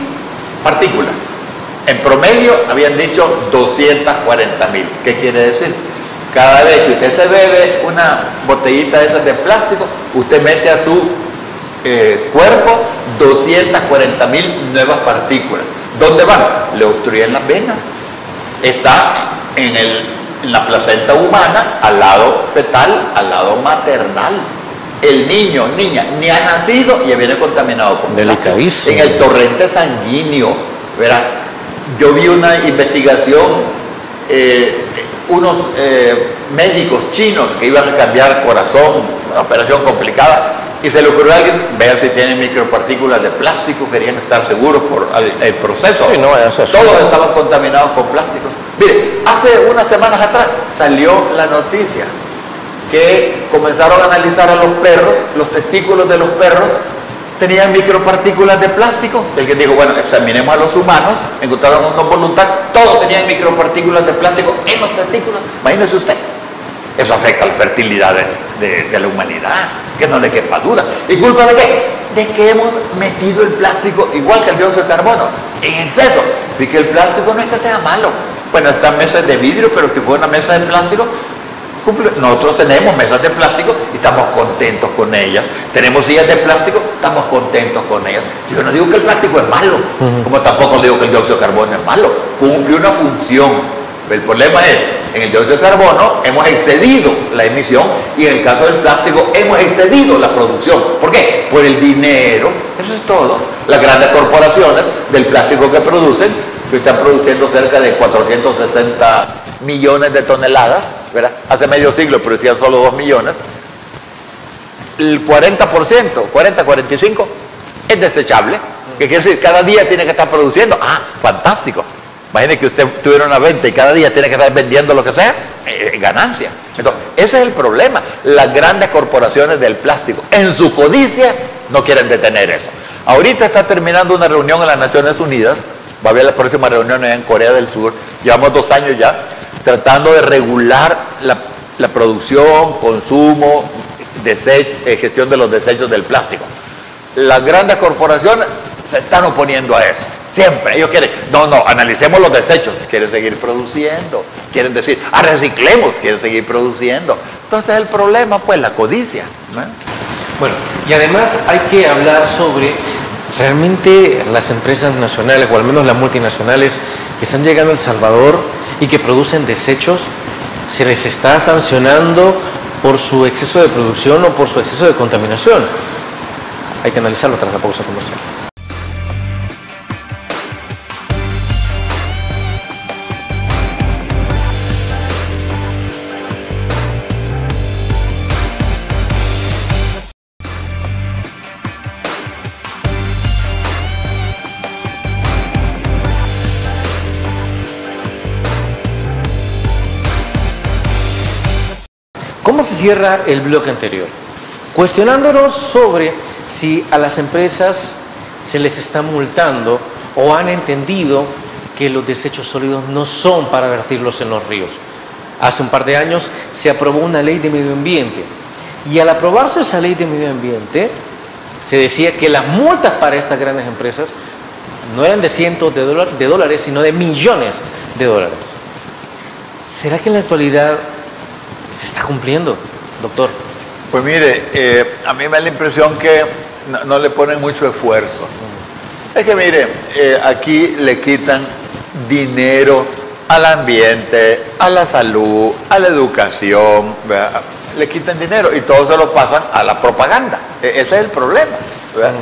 partículas. En promedio habían dicho 240.000. ¿Qué quiere decir? Cada vez que usted se bebe una botellita de esas de plástico, usted mete a su cuerpo 240.000 nuevas partículas. ¿Dónde van? Le obstruyen las venas. Está en la placenta humana, al lado fetal, al lado maternal. El niño, niña, ni ha nacido y ya viene contaminado con plástico. En el torrente sanguíneo, ¿verdad? Yo vi una investigación, unos médicos chinos que iban a cambiar corazón, una operación complicada, y se le ocurrió a alguien, vean si tienen micropartículas de plástico, querían estar seguros por el proceso. Sí, no vaya a ser. Todos estaban contaminados con plástico. Mire, hace unas semanas atrás salió la noticia que comenzaron a analizar a los perros, los testículos de los perros tenían micropartículas de plástico. El que dijo, bueno, examinemos a los humanos, encontraron unos voluntarios, todos tenían micropartículas de plástico en los testículos. Imagínese usted, eso afecta a la fertilidad de la humanidad, que no le quepa duda. ¿Y culpa de qué? De que hemos metido el plástico, igual que el dióxido de carbono, en exceso. Y que el plástico no es que sea malo. Bueno, esta mesa es de vidrio, pero si fuera una mesa de plástico, nosotros tenemos mesas de plástico y estamos contentos con ellas. Tenemos sillas de plástico, estamos contentos con ellas. Yo no digo que el plástico es malo, como tampoco digo que el dióxido de carbono es malo. Cumple una función. El problema es, en el dióxido de carbono hemos excedido la emisión y en el caso del plástico hemos excedido la producción. ¿Por qué? Por el dinero. Eso es todo. Las grandes corporaciones del plástico que producen, que están produciendo cerca de 460 millones de toneladas, ¿verdad? Hace medio siglo producían solo 2 millones. El 40%, 40-45%, es desechable. ¿Qué quiere decir? Cada día tiene que estar produciendo. Ah, fantástico. Imagine que usted tuviera una venta y cada día tiene que estar vendiendo lo que sea, ganancia. Entonces, ese es el problema. Las grandes corporaciones del plástico, en su codicia, no quieren detener eso. Ahorita está terminando una reunión en las Naciones Unidas, va a haber la próxima reunión en Corea del Sur, llevamos 2 años ya, tratando de regular la producción, consumo, gestión de los desechos del plástico. Las grandes corporaciones se están oponiendo a eso. Siempre. Ellos quieren, no, analicemos los desechos. Quieren seguir produciendo. Quieren decir, reciclemos. Quieren seguir produciendo. Entonces el problema, pues, la codicia, ¿no? Bueno, y además hay que hablar sobre realmente las empresas nacionales, o al menos las multinacionales, que están llegando a El Salvador y que producen desechos. ¿Se les está sancionando por su exceso de producción o por su exceso de contaminación? Hay que analizarlo tras la pausa comercial. ¿Cómo se cierra el bloque anterior? Cuestionándonos sobre si a las empresas se les está multando o han entendido que los desechos sólidos no son para vertirlos en los ríos. Hace un par de años se aprobó una ley de medio ambiente y al aprobarse esa ley de medio ambiente se decía que las multas para estas grandes empresas no eran de cientos de dólares, sino de millones de dólares. ¿Será que en la actualidad se está cumpliendo, doctor? Pues mire, a mí me da la impresión que no le ponen mucho esfuerzo. Es que mire, aquí le quitan dinero al ambiente, a la salud, a la educación, ¿verdad? Le quitan dinero y todo se lo pasan a la propaganda. Ese es el problema, ¿verdad?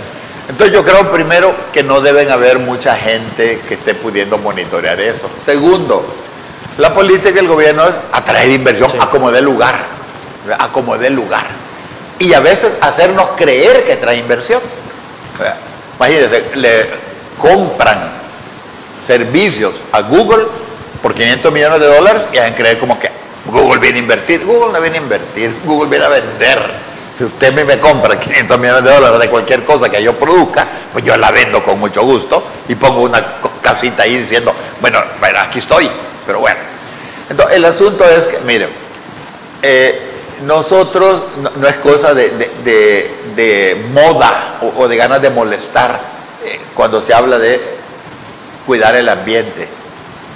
Entonces yo creo primero que no deben haber mucha gente que esté pudiendo monitorear eso. Segundo, la política del gobierno es atraer inversión, sí, a como dé lugar, a como dé lugar. Y a veces hacernos creer que trae inversión. Imagínense, le compran servicios a Google por 500 millones de dólares y hacen creer como que Google viene a invertir. Google no viene a invertir, Google viene a vender. Si usted me compra 500 millones de dólares de cualquier cosa que yo produzca, pues yo la vendo con mucho gusto y pongo una casita ahí diciendo, bueno, aquí estoy. Pero bueno, entonces el asunto es que, miren, nosotros no es cosa de moda o de ganas de molestar cuando se habla de cuidar el ambiente.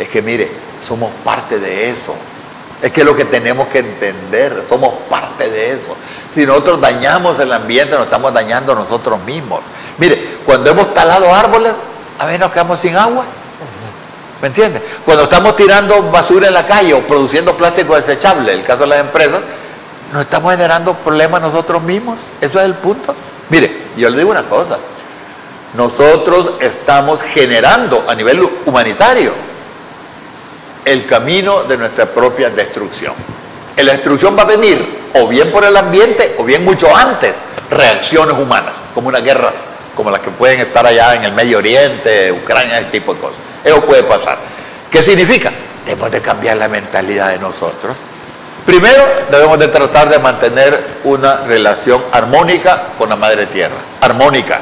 Es que, mire, somos parte de eso. Es que lo que tenemos que entender, somos parte de eso. Si nosotros dañamos el ambiente, nos estamos dañando nosotros mismos. Mire, cuando hemos talado árboles, a veces nos quedamos sin agua. ¿Me entiendes? Cuando estamos tirando basura en la calle o produciendo plástico desechable, el caso de las empresas, nos estamos generando problemas nosotros mismos. Eso es el punto. Mire, yo le digo una cosa. Nosotros estamos generando a nivel humanitario el camino de nuestra propia destrucción. La destrucción va a venir o bien por el ambiente o bien mucho antes, reacciones humanas, como una guerra, como las que pueden estar allá en el Medio Oriente, Ucrania, ese tipo de cosas. Eso puede pasar. ¿Qué significa? Debemos de cambiar la mentalidad de nosotros. Primero, debemos de tratar de mantener una relación armónica con la Madre Tierra. Armónica.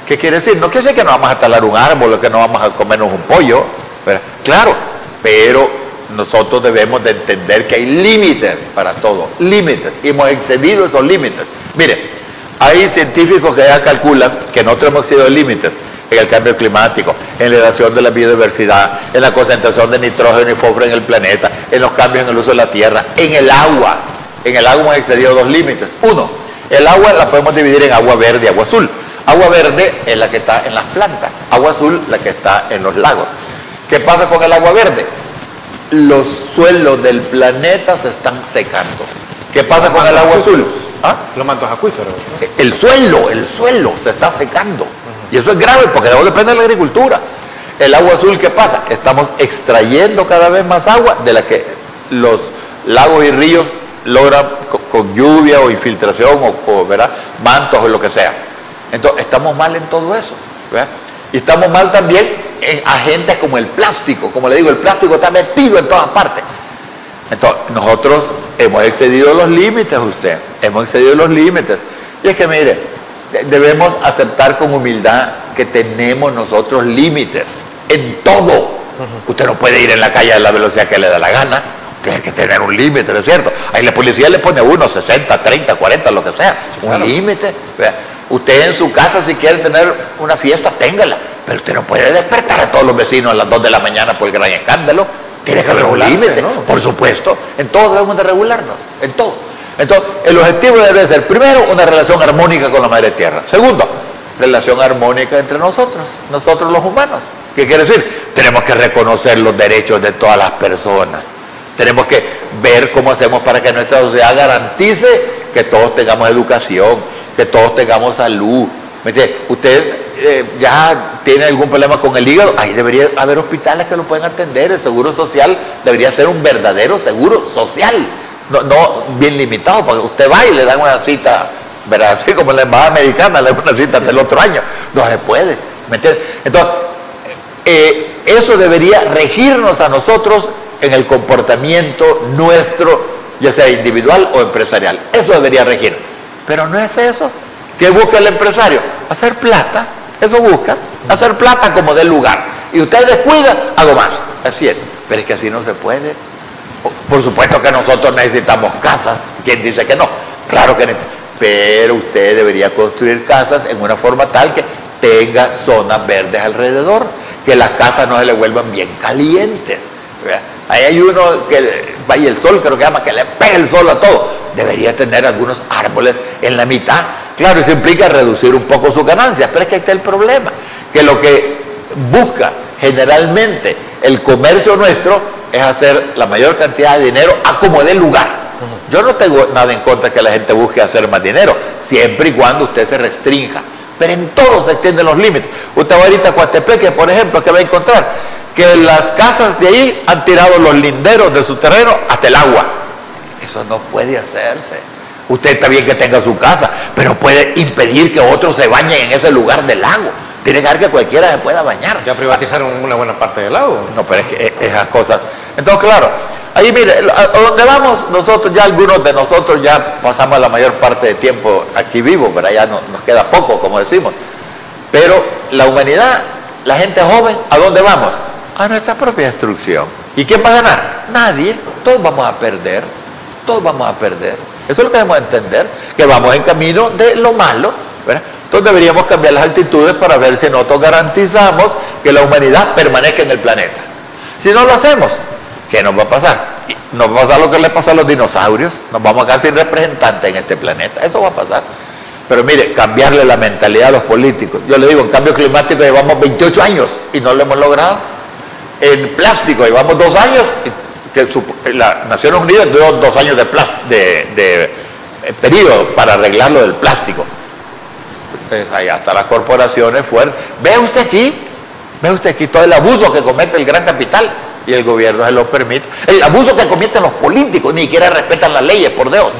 ¿Qué quiere decir? No quiere decir que no vamos a talar un árbol o que no vamos a comernos un pollo, ¿verdad? Claro, pero nosotros debemos de entender que hay límites para todo. Límites. Y hemos excedido esos límites. Mire, hay científicos que ya calculan que nosotros hemos excedido límites en el cambio climático, en la elevación de la biodiversidad, en la concentración de nitrógeno y fósforo en el planeta, en los cambios en el uso de la tierra, en el agua. En el agua hemos excedido 2 límites. Uno, el agua la podemos dividir en agua verde y agua azul. Agua verde es la que está en las plantas, agua azul la que está en los lagos. ¿Qué pasa con el agua verde? Los suelos del planeta se están secando. ¿Qué pasa con el agua azul? ¿Ah? Los mantos acuíferos, ¿no? El suelo se está secando. Y eso es grave porque de eso depende de la agricultura. El agua azul, ¿qué pasa? Estamos extrayendo cada vez más agua de la que los lagos y ríos logran con lluvia o infiltración o ¿verdad? Mantos o lo que sea. Entonces, estamos mal en todo eso, ¿verdad? Y estamos mal también en agentes como el plástico. Como le digo, el plástico está metido en todas partes. Entonces, nosotros hemos excedido los límites, hemos excedido los límites. Y es que, mire, debemos aceptar con humildad que tenemos nosotros límites en todo. Usted no puede ir en la calle a la velocidad que le da la gana. Tiene que tener un límite, ¿no es cierto? Ahí la policía le pone a uno 60, 30, 40, lo que sea. Sí, claro. Un límite. Usted en su casa, si quiere tener una fiesta, téngala. Pero usted no puede despertar a todos los vecinos a las 2 de la mañana por el gran escándalo. Tiene que haber un límite, ¿no? Por supuesto. En todo debemos de regularnos, en todo. Entonces, el objetivo debe ser, primero, una relación armónica con la Madre Tierra. Segundo, relación armónica entre nosotros los humanos. ¿Qué quiere decir? Tenemos que reconocer los derechos de todas las personas. Tenemos que ver cómo hacemos para que nuestra sociedad garantice que todos tengamos educación, que todos tengamos salud. ¿Me entiende? Ustedes ya tienen algún problema con el hígado, ahí debería haber hospitales que lo pueden atender. El seguro social debería ser un verdadero seguro social, no bien limitado, porque usted va y le dan una cita, ¿verdad? Así como en la embajada americana, le dan una cita del otro año. No se puede, ¿me entiende? Entonces, eso debería regirnos a nosotros en el comportamiento nuestro, ya sea individual o empresarial. Eso debería regir. Pero no es eso. ¿Qué busca el empresario? Hacer plata. Eso busca. Hacer plata como del lugar. Y usted descuida, hago más. Así es. Pero es que así no se puede. Por supuesto que nosotros necesitamos casas. ¿Quién dice que no? Claro que necesitamos. Pero usted debería construir casas en una forma tal que tenga zonas verdes alrededor. Que las casas no se le vuelvan bien calientes. ¿Verdad? Ahí hay uno que vaya el sol, creo que llama, que le pega el sol a todo. Debería tener algunos árboles en la mitad. Claro, eso implica reducir un poco sus ganancias, pero es que ahí está el problema, que lo que busca generalmente el comercio nuestro es hacer la mayor cantidad de dinero a como dé lugar. Yo no tengo nada en contra que la gente busque hacer más dinero, siempre y cuando usted se restrinja. Pero en todo se extienden los límites. Usted va ahorita a Coatepeque, por ejemplo, que va a encontrar que las casas de ahí han tirado los linderos de su terreno hasta el agua. Eso no puede hacerse. Usted está bien que tenga su casa, pero puede impedir que otros se bañen en ese lugar del lago. Tiene que dejar que cualquiera se pueda bañar. Ya privatizaron una buena parte del lago. No, pero es que esas cosas. Entonces, claro, ahí mire, a donde vamos nosotros, ya algunos de nosotros ya pasamos la mayor parte del tiempo aquí vivos, pero ya nos queda poco, como decimos. Pero la humanidad, la gente joven, ¿a dónde vamos? A nuestra propia destrucción. ¿Y quién va a ganar? Nadie. Todos vamos a perder. Todos vamos a perder. Eso es lo que debemos entender, que vamos en camino de lo malo, ¿verdad? Entonces deberíamos cambiar las actitudes para ver si nosotros garantizamos que la humanidad permanezca en el planeta. Si no lo hacemos, ¿qué nos va a pasar? Nos va a pasar lo que le pasó a los dinosaurios. Nos vamos a quedar sin representantes en este planeta. Eso va a pasar. Pero mire, cambiarle la mentalidad a los políticos. Yo le digo, en cambio climático llevamos 28 años y no lo hemos logrado. En plástico llevamos 2 años, que las Naciones Unidas dio 2 años de periodo para arreglarlo del plástico. Entonces, ahí hasta las corporaciones fuertes. Ve usted aquí todo el abuso que comete el gran capital y el gobierno se lo permite. El abuso que cometen los políticos, ni siquiera respetan las leyes, por Dios.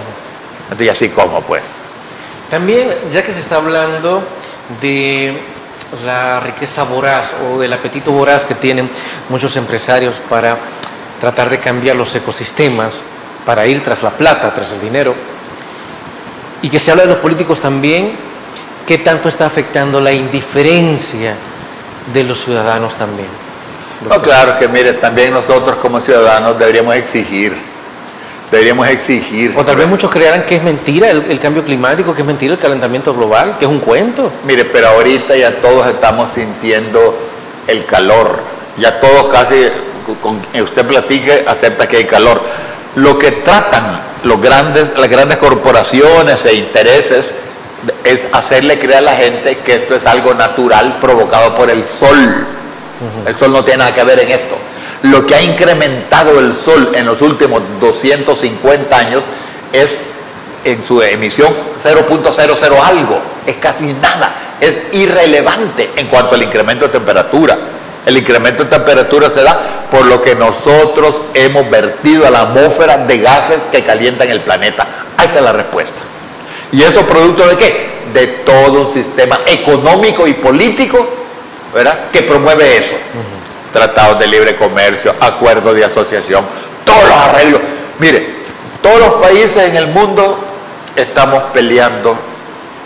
Entonces, ¿y así cómo, pues? También, ya que se está hablando de la riqueza voraz o del apetito voraz que tienen muchos empresarios para tratar de cambiar los ecosistemas, para ir tras la plata, tras el dinero, y que se habla de los políticos también, ¿qué tanto está afectando la indiferencia de los ciudadanos también? No, claro que mire, también nosotros como ciudadanos deberíamos exigir. O tal vez muchos creerán que es mentira el cambio climático, que es mentira el calentamiento global, que es un cuento. Mire, pero ahorita ya todos estamos sintiendo el calor. Ya todos casi, usted platique, acepta que hay calor. Lo que tratan las grandes corporaciones e intereses es hacerle creer a la gente que esto es algo natural provocado por el sol. El sol no tiene nada que ver en esto. Lo que ha incrementado el sol en los últimos 250 años es en su emisión 0.00 algo, es casi nada, es irrelevante en cuanto al incremento de temperatura. El incremento de temperatura se da por lo que nosotros hemos vertido a la atmósfera de gases que calientan el planeta. Ahí está la respuesta. ¿Y eso producto de qué? de todo un sistema económico y político, ¿verdad?, que promueve eso. Tratados de libre comercio, acuerdos de asociación, todos los arreglos. Mire, todos los países en el mundo estamos peleando,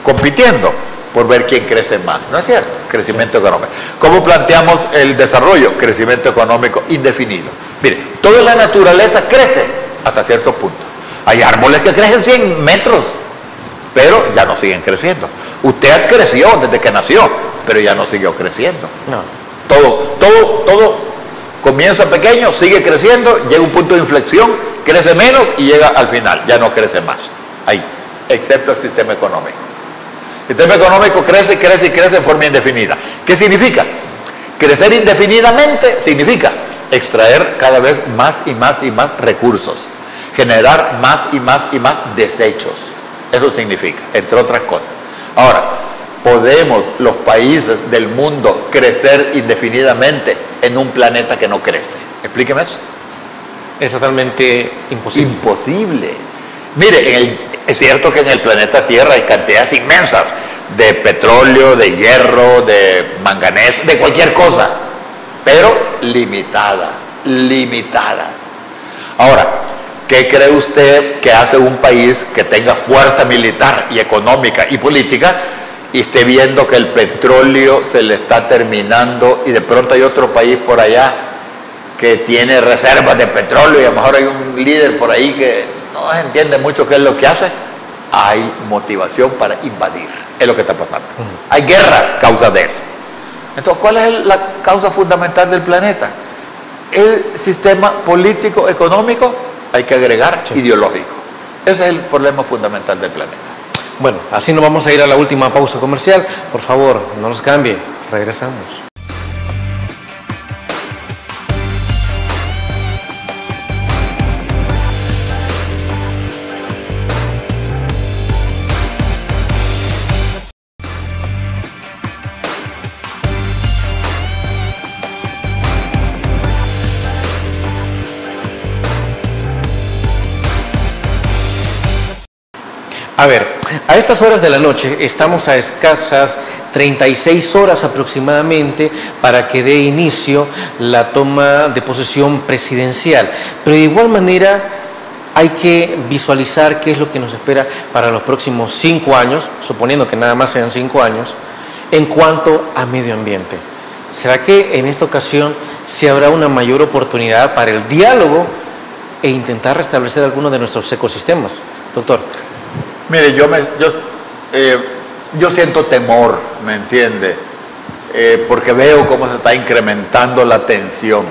compitiendo por ver quién crece más, ¿no es cierto? Crecimiento económico. ¿Cómo planteamos el desarrollo? Crecimiento económico indefinido. Mire, toda la naturaleza crece hasta cierto punto. Hay árboles que crecen 100 metros, pero ya no siguen creciendo. Usted creció desde que nació, pero ya no siguió creciendo. No. Todo comienza pequeño, sigue creciendo, llega a un punto de inflexión, crece menos y llega al final, ya no crece más. Ahí, excepto el sistema económico. El sistema económico crece, crece y crece en forma indefinida. ¿Qué significa? Crecer indefinidamente significa extraer cada vez más y más y más recursos, generar más y más y más desechos. Eso significa, entre otras cosas. Ahora, ¿podemos los países del mundo crecer indefinidamente en un planeta que no crece? Explíqueme eso. Es totalmente imposible. Imposible. Mire, es cierto que en el planeta Tierra hay cantidades inmensas de petróleo, de hierro, de manganeso, de cualquier cosa, pero limitadas. Ahora, ¿qué cree usted que hace un país que tenga fuerza militar y económica y política y esté viendo que el petróleo se le está terminando y de pronto hay otro país por allá que tiene reservas de petróleo y a lo mejor hay un líder por ahí que no se entiende mucho qué es lo que hace? Hay motivación para invadir, es lo que está pasando. Hay guerras causa de eso. Entonces, ¿cuál es la causa fundamental del planeta? El sistema político, económico, hay que agregar ideológico. Ese es el problema fundamental del planeta. Bueno, así nos vamos a ir a la última pausa comercial. Por favor, no nos cambie. Regresamos. A ver, a estas horas de la noche estamos a escasas 36 horas aproximadamente para que dé inicio la toma de posesión presidencial. Pero de igual manera hay que visualizar qué es lo que nos espera para los próximos 5 años, suponiendo que nada más sean 5 años, en cuanto a medio ambiente. ¿Será que en esta ocasión se habrá una mayor oportunidad para el diálogo e intentar restablecer alguno de nuestros ecosistemas? Doctor. Mire, yo siento temor, ¿me entiende? Porque veo cómo se está incrementando la tensión.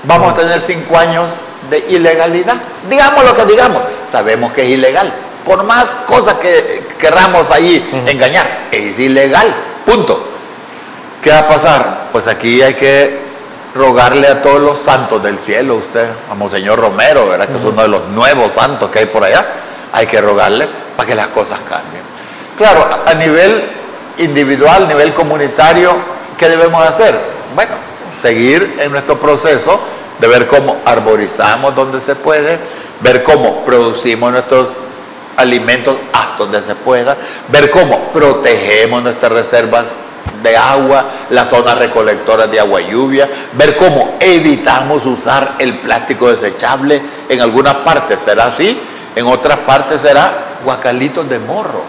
Vamos a tener 5 años de ilegalidad. Digamos lo que digamos, sabemos que es ilegal. Por más cosas que querramos ahí engañar, es ilegal, punto. ¿Qué va a pasar? Pues aquí hay que rogarle a todos los santos del cielo, usted, a Monseñor Romero, ¿verdad? Que es uno de los nuevos santos que hay por allá. Hay que rogarle para que las cosas cambien. Claro, a nivel individual, a nivel comunitario, ¿qué debemos hacer? Bueno, seguir en nuestro proceso de ver cómo arborizamos donde se puede, ver cómo producimos nuestros alimentos hasta donde se pueda, ver cómo protegemos nuestras reservas de agua, las zonas recolectoras de agua y lluvia, ver cómo evitamos usar el plástico desechable. En algunas partes será así, en otras partes será guacalitos de morro.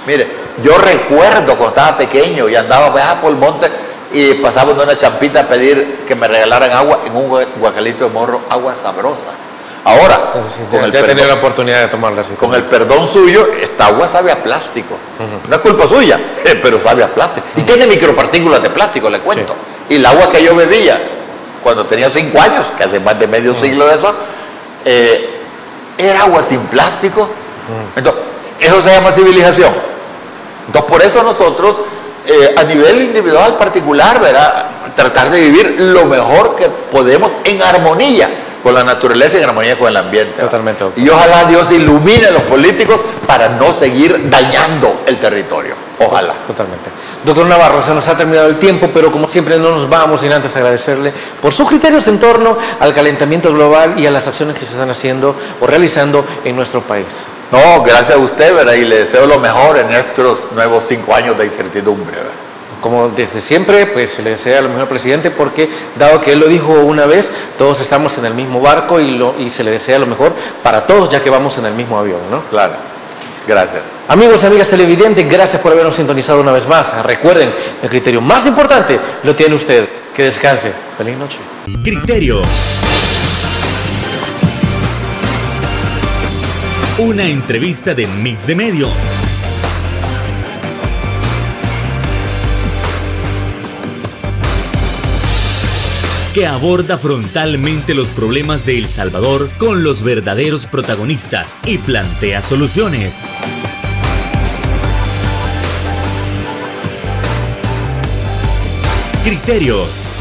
Mire, yo recuerdo cuando estaba pequeño y andaba por el monte y pasaba de una champita a pedir que me regalaran agua en un guacalito de morro, agua sabrosa. Ahora, ya he tenido la oportunidad de tomarla así. Con el perdón suyo, esta agua sabe a plástico. No es culpa suya, pero sabe a plástico. Y tiene micropartículas de plástico, le cuento. Y el agua que yo bebía cuando tenía 5 años, que hace más de medio siglo de eso, era agua sin plástico. Entonces, eso se llama civilización. Entonces, por eso nosotros, a nivel individual, particular, ¿verdad?, tratar de vivir lo mejor que podemos en armonía con la naturaleza y en armonía con el ambiente. Totalmente. Y ojalá Dios ilumine a los políticos para no seguir dañando el territorio. Ojalá. Totalmente. Doctor Navarro, se nos ha terminado el tiempo, pero como siempre no nos vamos sin antes agradecerle por sus criterios en torno al calentamiento global y a las acciones que se están haciendo o realizando en nuestro país. No, gracias a usted, ¿verdad? Y le deseo lo mejor en estos nuevos 5 años de incertidumbre, ¿verdad? Como desde siempre, pues se le desea lo mejor al presidente, porque dado que él lo dijo una vez, todos estamos en el mismo barco y se le desea lo mejor para todos, ya que vamos en el mismo avión, ¿no? Claro. Gracias. Amigos, amigas televidentes, gracias por habernos sintonizado una vez más. Recuerden, el criterio más importante lo tiene usted. Que descanse. Feliz noche. Criterio. Una entrevista de Mix de Medios. Que aborda frontalmente los problemas de El Salvador con los verdaderos protagonistas y plantea soluciones. Criterios.